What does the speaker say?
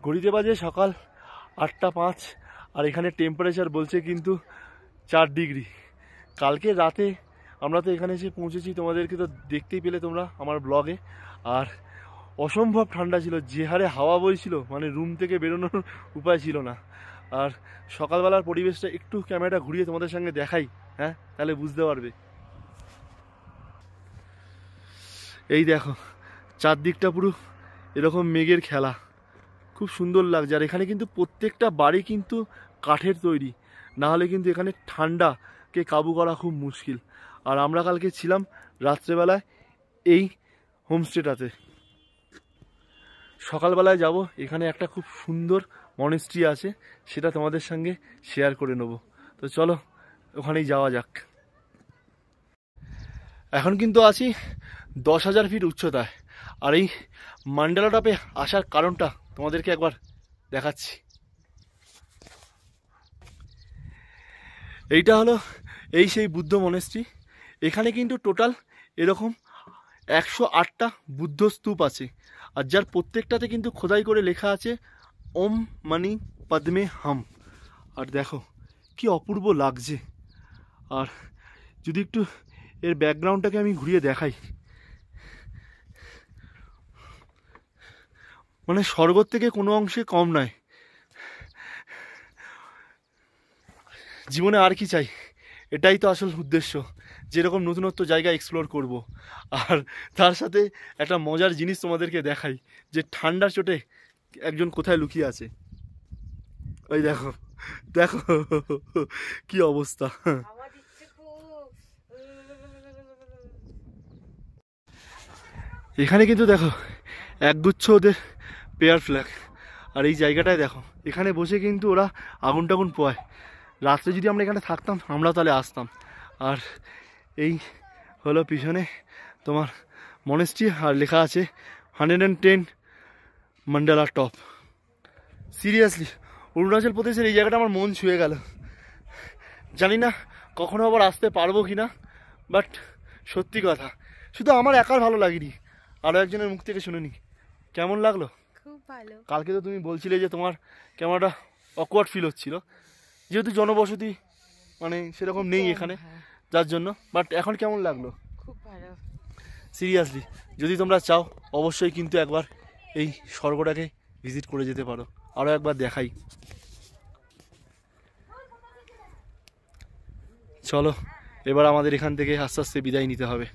ঘড়িতে বাজে সকাল 8টা 5 আর এখানে টেম্পারেচার বলছে কিন্তু 4 ডিগ্রি। কালকে রাতে আমরা তো এখানে এসে পৌঁছেছি, তোমাদেরকে তো দেখতেই পেলে তোমরা আমার ব্লগে। আর অসম্ভব ঠান্ডা ছিল, যে হারে হাওয়া বইছিল, মানে রুম থেকে বেরোনোর উপায় ছিল না। আর সকালবেলার পরিবেশটা একটু ক্যামেরাটা ঘুরিয়ে তোমাদের সঙ্গে দেখাই, হ্যাঁ, তাহলে বুঝতে পারবে। এই দেখো চারদিকটা পুরো এরকম মেঘের খেলা, খুব সুন্দর লাগছে। আর এখানে কিন্তু প্রত্যেকটা বাড়ি কিন্তু কাঠের তৈরি, না হলে কিন্তু এখানে ঠান্ডাকে কাবু করা খুব মুশকিল। আর আমরা কালকে ছিলাম রাত্রেবেলায় এই হোমস্টেটাতে। সকালবেলায় যাব, এখানে একটা খুব সুন্দর মনেস্ট্রি আছে, সেটা তোমাদের সঙ্গে শেয়ার করে নেব। তো চলো ওখানেই যাওয়া যাক। এখন কিন্তু আছি 10,000 ফিট উচ্চতায়। আর এই মান্ডালা টপে আসার কারণটা তোমাদেরকে একবার দেখাচ্ছি। এইটা হলো এই সেই বুদ্ধ মনেস্ট্রি। এখানে কিন্তু টোটাল এরকম 108টা বুদ্ধ স্তূপ আছে, আর যার প্রত্যেকটাতে কিন্তু খোদাই করে লেখা আছে ওম মানি পদ্মে হাম। আর দেখো কি অপূর্ব লাগছে। আর যদি একটু এর ব্যাকগ্রাউন্ডটাকে আমি ঘুরিয়ে দেখাই, মানে স্বর্গর থেকে কোনো অংশে কম নয়। জীবনে আর কি চাই, এটাই তো আসল উদ্দেশ্য, যেরকম নতুনত্ব জায়গা এক্সপ্লোর করব। আর তার সাথে একটা মজার জিনিস তোমাদেরকে দেখাই, যে ঠান্ডার চোটে একজন কোথায় লুকিয়ে আছে। ওই দেখো দেখো কি অবস্থা। এখানে কিন্তু দেখো একগুচ্ছ ওদের পেয়ার ফ্ল্যাগ। আর এই জায়গাটায় দেখো, এখানে বসে কিন্তু ওরা আগুন টাগুন পোয়ায়। রাত্রে যদি আমরা এখানে থাকতাম, আমরা তাহলে আসতাম। আর এই হলো পিছনে তোমার মনেস্ট্রি, আর লেখা আছে 110 মান্ডালা টপ। সিরিয়াসলি অরুণাচল প্রদেশের এই জায়গাটা আমার মন ছুঁয়ে গেল। জানি না কখনো আবার আসতে পারবো কি না, বাট সত্যি কথা, শুধু আমার একার ভালো লাগেনি, আরও একজনের মুখ থেকে শুনে নি কেমন লাগলো। খুব ভালো। কালকে তো তুমি বলছিলে যে তোমার কেমন একটা অকওয়ার্ড ফিল হচ্ছিল, যেহেতু জনবসতি মানে সেরকম নেই এখানে, যার জন্য। বাট এখন কেমন লাগলো? খুব ভালো। সিরিয়াসলি যদি তোমরা চাও অবশ্যই কিন্তু একবার এই স্বর্গটাকে ভিজিট করে যেতে পারো। আরও একবার দেখাই, চলো এবার আমাদের এখান থেকে আস্তে আস্তে বিদায় নিতে হবে।